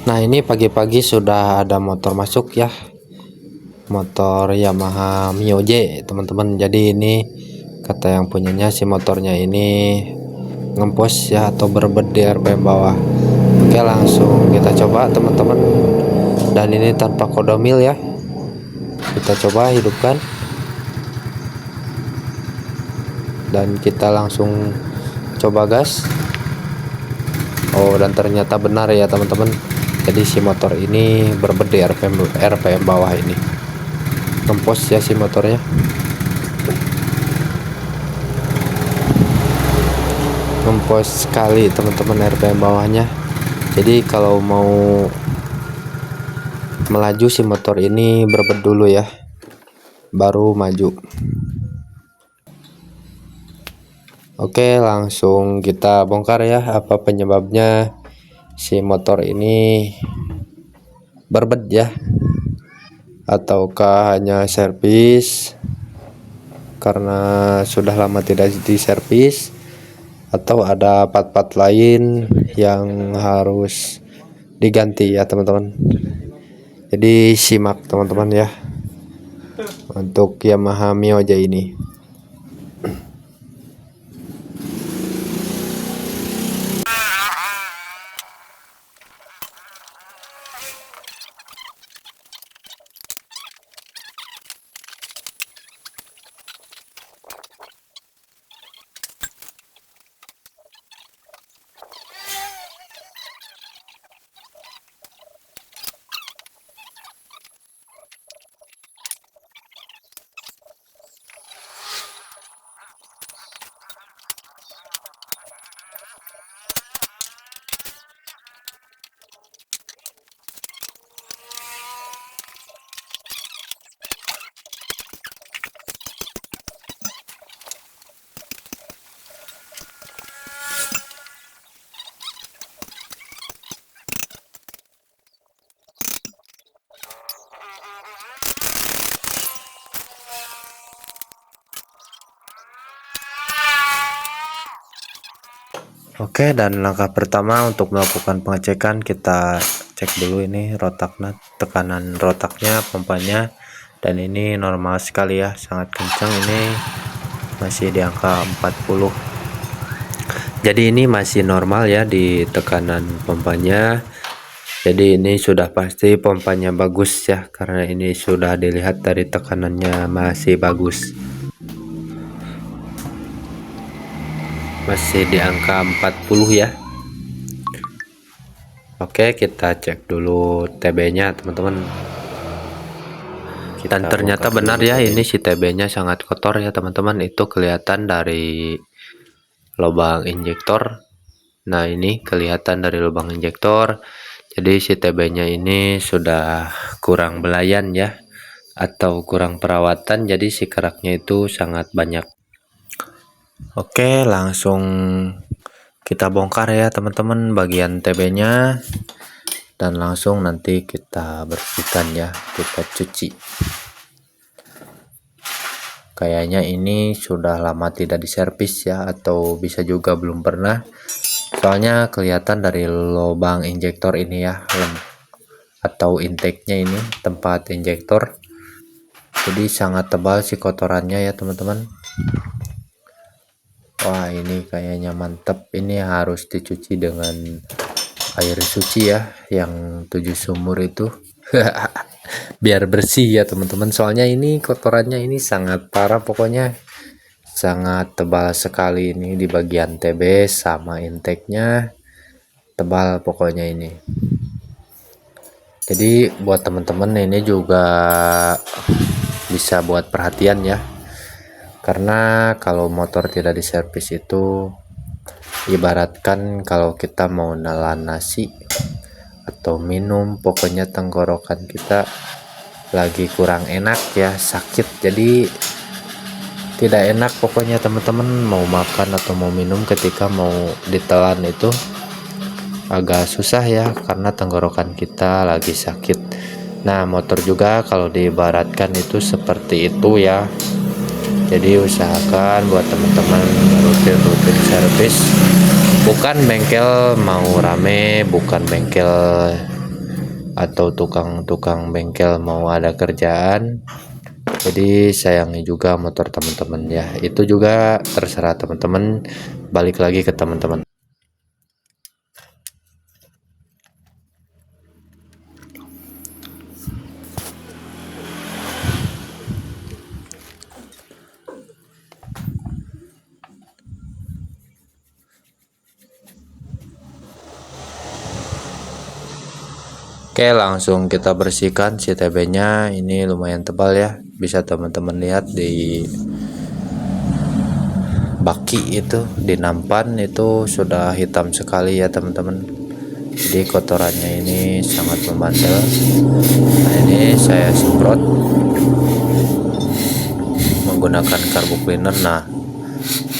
Nah, ini pagi-pagi sudah ada motor masuk ya, motor Yamaha Mio J teman-teman. Jadi ini kata yang punyanya si motornya ini ngempos ya atau berbed di RPM bawah. Oke, langsung kita coba teman-teman, dan ini tanpa kodomil ya. Kita coba hidupkan dan kita langsung coba gas. Oh, dan ternyata benar ya teman-teman. Jadi si motor ini berbed di RPM bawah ini. Ngempos ya si motornya. Ngempos sekali teman-teman RPM bawahnya. Jadi kalau mau melaju si motor ini berbed dulu ya, baru maju. Oke, langsung kita bongkar ya apa penyebabnya si motor ini berbed ya, ataukah hanya servis karena sudah lama tidak diservis, atau ada part-part lain yang harus diganti ya teman-teman. Jadi simak teman-teman ya untuk Yamaha Mio J ini. Oke, dan langkah pertama untuk melakukan pengecekan, kita cek dulu ini rotaknya, tekanan rotaknya, pompanya, dan ini normal sekali ya, sangat kencang. Ini masih di angka 40. Jadi ini masih normal ya di tekanan pompanya. Jadi ini sudah pasti pompanya bagus ya, karena ini sudah dilihat dari tekanannya masih bagus. Masih di angka 40 ya. Oke, kita cek dulu TB-nya teman-teman. Dan ternyata benar ya, ini si TB-nya sangat kotor ya teman-teman. Itu kelihatan dari lubang injektor. Nah, ini kelihatan dari lubang injektor. Jadi si TB-nya ini sudah kurang belayan ya, atau kurang perawatan. Jadi si keraknya itu sangat banyak. Oke, langsung kita bongkar ya teman-teman bagian TB-nya, dan langsung nanti kita bersihkan ya, kita cuci. Kayaknya ini sudah lama tidak diservis ya, atau bisa juga belum pernah, soalnya kelihatan dari lubang injektor ini ya, atau intake-nya ini, tempat injektor. Jadi sangat tebal sih kotorannya ya teman-teman. Wah, ini kayaknya mantap. Ini harus dicuci dengan air suci ya, yang 7 sumur itu. Biar bersih ya teman-teman. Soalnya ini kotorannya ini sangat parah, pokoknya sangat tebal sekali ini di bagian TB sama intake-nya. Tebal pokoknya ini. Jadi buat teman-teman ini juga bisa buat perhatian ya. Karena kalau motor tidak diservis itu ibaratkan kalau kita mau nelan nasi atau minum, pokoknya tenggorokan kita lagi kurang enak ya, sakit. Jadi tidak enak pokoknya teman-teman, mau makan atau mau minum ketika mau ditelan itu agak susah ya, karena tenggorokan kita lagi sakit. Nah, motor juga kalau diibaratkan itu seperti itu ya. Jadi usahakan buat teman-teman rutin servis, bukan bengkel mau rame, bukan bengkel atau tukang-tukang bengkel mau ada kerjaan, jadi sayangi juga motor teman-teman ya. Itu juga terserah teman-teman, balik lagi ke teman-teman. Oke, langsung kita bersihkan si TB-nya. Ini lumayan tebal ya, bisa teman-teman lihat di baki itu, di nampan itu sudah hitam sekali ya teman-teman. Jadi kotorannya ini sangat membandel. Nah, ini saya semprot menggunakan carbo cleaner. Nah,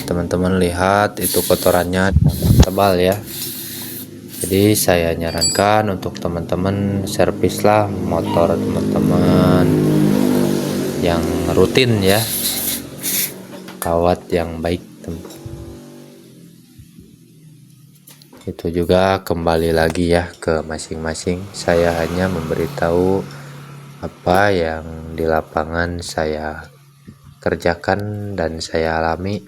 teman-teman lihat itu kotorannya tebal ya. Jadi saya nyarankan untuk teman-teman servislah motor teman-teman yang rutin ya, rawat yang baik. Itu juga kembali lagi ya ke masing-masing. Saya hanya memberitahu apa yang di lapangan saya kerjakan dan saya alami.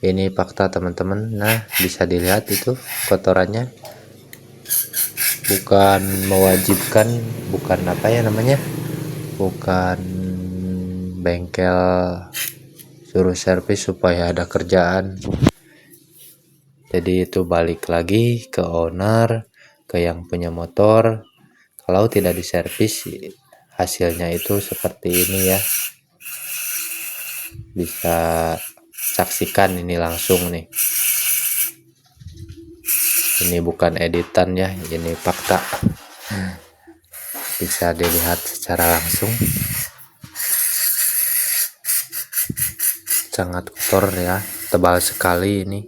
Ini fakta teman-teman. Nah, bisa dilihat itu kotorannya, bukan mewajibkan, bukan apa ya namanya, bukan bengkel suruh servis supaya ada kerjaan. Jadi itu balik lagi ke owner, ke yang punya motor. Kalau tidak diservis, hasilnya itu seperti ini ya. Bisa saksikan ini langsung nih. Ini bukan editan ya, ini fakta. Bisa dilihat secara langsung. Sangat kotor ya, tebal sekali ini.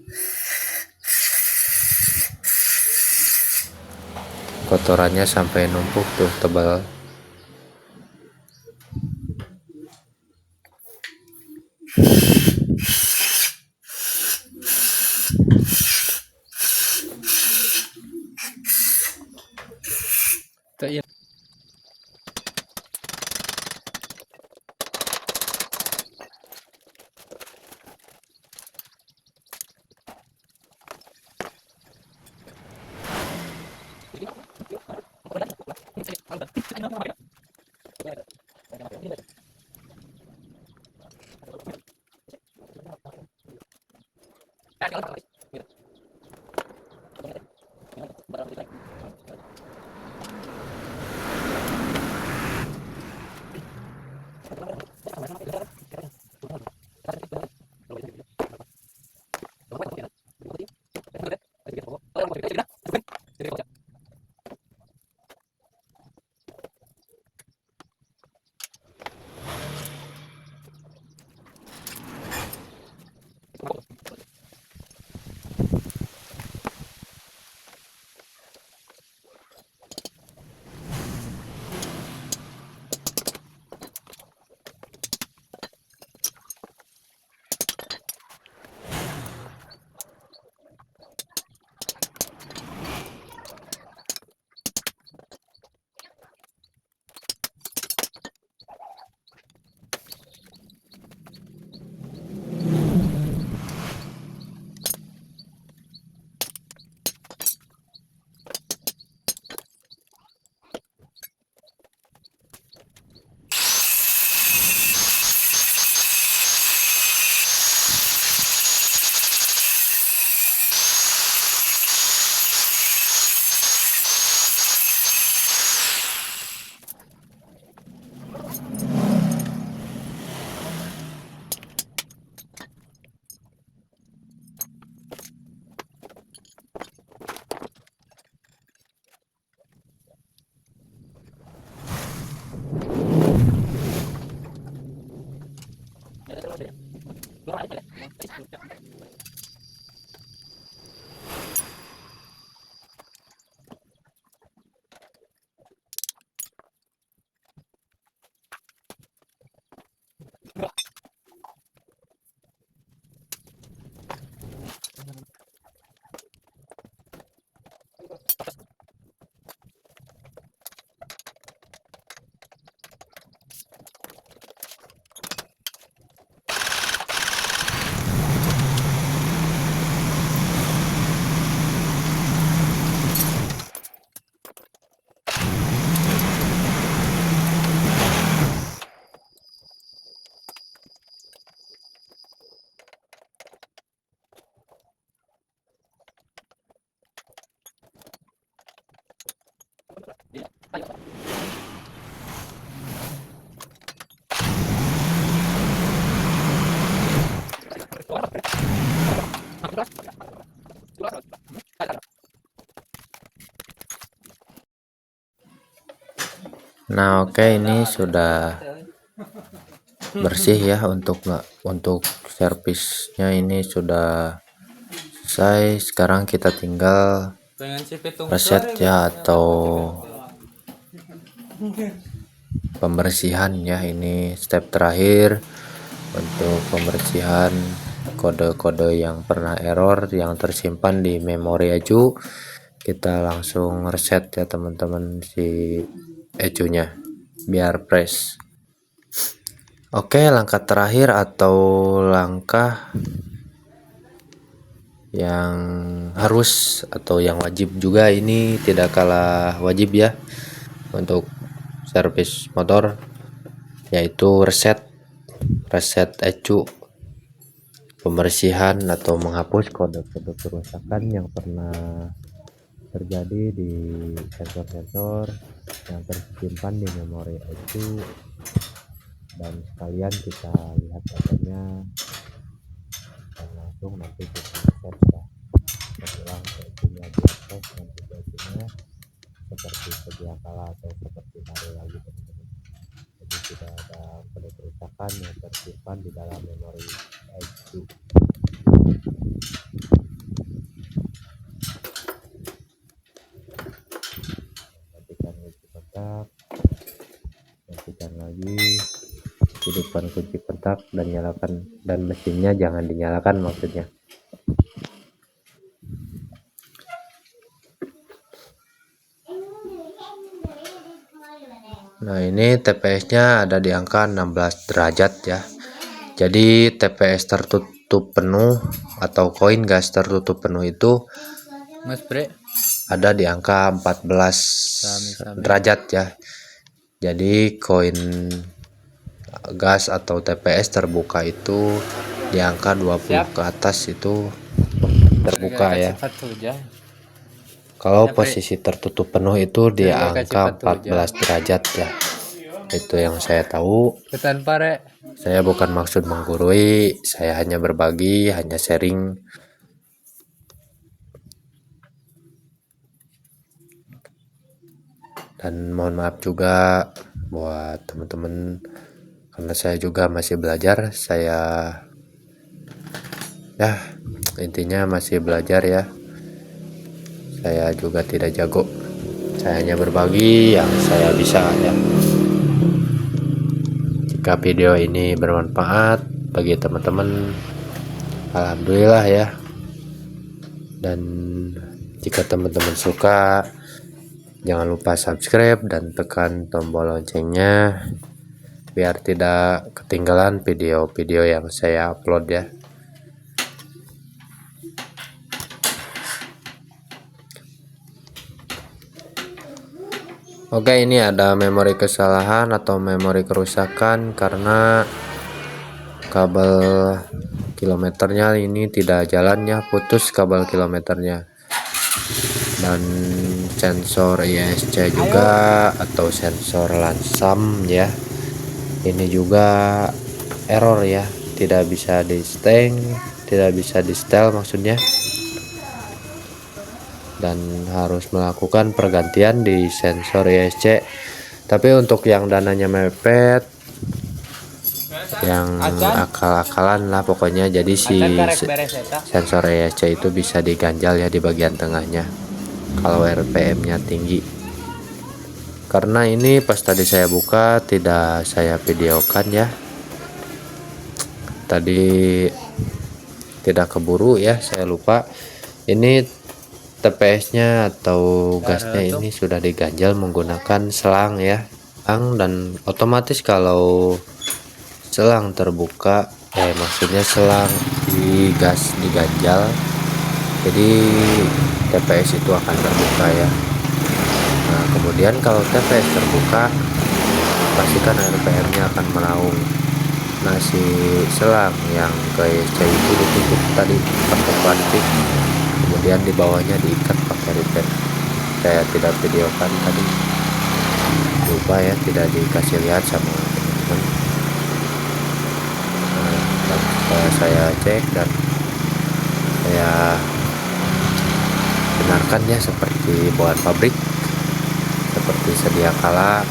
Kotorannya sampai numpuk tuh, tebal. Nah, oke, ini sudah bersih ya untuk servisnya, ini sudah selesai. Sekarang kita tinggal reset ya atau pembersihan ya. Ini step terakhir untuk pembersihan kode-kode yang pernah error yang tersimpan di memori ecu. Kita langsung reset ya teman-teman si ecunya biar fresh. Oke, langkah terakhir atau langkah yang harus atau yang wajib juga, ini tidak kalah wajib ya untuk servis motor, yaitu reset ecu, pembersihan atau menghapus kode-kode kerusakan yang pernah terjadi di sensor-sensor yang tersimpan di memori ecu. Dan sekalian kita lihat datanya dan langsung nanti kita reset ya, ulang ke ecunya, di refresh nanti ke ecunya seperti sedia kala atau seperti baru lagi teman-teman. Jadi tidak ada kode kerusakan yang tersimpan di dalam memori ecu. Matikan kunci kontak, matikan lagi, hidupkan kunci kontak dan nyalakan, dan mesinnya jangan dinyalakan maksudnya. Nah, ini TPS-nya ada di angka 16 derajat ya. Jadi TPS tertutup penuh atau koin gas tertutup penuh itu ada di angka 14 derajat ya. Jadi koin gas atau TPS terbuka itu di angka 20 ke atas itu terbuka ya. Kalau posisi tertutup penuh itu di angka 14 derajat ya. Itu yang saya tahu. Saya bukan maksud menggurui, saya hanya berbagi, hanya sharing. Dan mohon maaf juga buat teman-teman, karena saya juga masih belajar. Saya ya intinya masih belajar ya. Saya juga tidak jago, saya hanya berbagi yang saya bisa ya. Jika video ini bermanfaat bagi teman-teman, alhamdulillah ya. Dan jika teman-teman suka, jangan lupa subscribe dan tekan tombol loncengnya biar tidak ketinggalan video-video yang saya upload ya. Oke, ini ada memori kesalahan atau memori kerusakan karena kabel kilometernya ini tidak jalan ya, putus kabel kilometernya. Dan sensor ISC juga atau sensor lansam ya, ini juga error ya, tidak bisa di setel maksudnya, dan harus melakukan pergantian di sensor ISC. Tapi untuk yang dananya mepet, yang akal-akalan lah pokoknya, jadi si sensor ISC itu bisa diganjal ya di bagian tengahnya kalau RPM-nya tinggi. Karena ini pas tadi saya buka tidak saya videokan ya, tadi tidak keburu ya, saya lupa. Ini TPS-nya atau gasnya ini sudah diganjal menggunakan selang ya, dan otomatis kalau selang terbuka, maksudnya selang di gas diganjal, jadi TPS itu akan terbuka ya. Nah, kemudian kalau TPS terbuka, pastikan RPM-nya akan meraung. Nah, si selang yang ke ISC itu ditutup tadi pakai plastik, kemudian di bawahnya diikat pakai rivet. Saya tidak videokan tadi, lupa ya, tidak dikasih lihat sama teman-teman. Nah, setelah saya cek dan saya benarkan ya seperti bawaan pabrik, seperti sedia kala.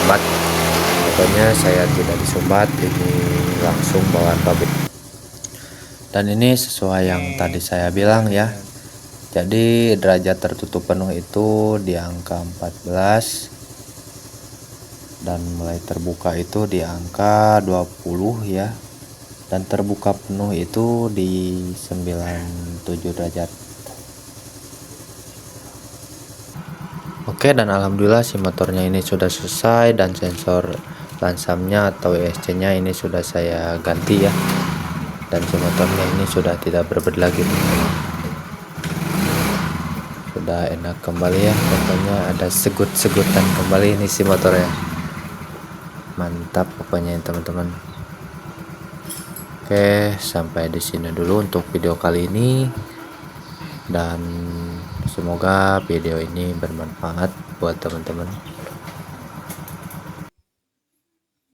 disumbat. Pokoknya saya tidak disumbat, ini langsung bawaan pabrik. Dan ini sesuai yang tadi saya bilang ya, jadi derajat tertutup penuh itu di angka 14 dan mulai terbuka itu di angka 20 ya, dan terbuka penuh itu di 97 derajat. Oke, dan alhamdulillah si motornya ini sudah selesai, dan sensor lansamnya atau ESC nya ini sudah saya ganti ya, dan si motornya ini sudah tidak berbed lagi, sudah enak kembali ya. Pokoknya ada segut-segutan kembali ini si motornya, mantap pokoknya teman-teman. Oke, sampai di sini dulu untuk video kali ini, dan semoga video ini bermanfaat buat teman-teman.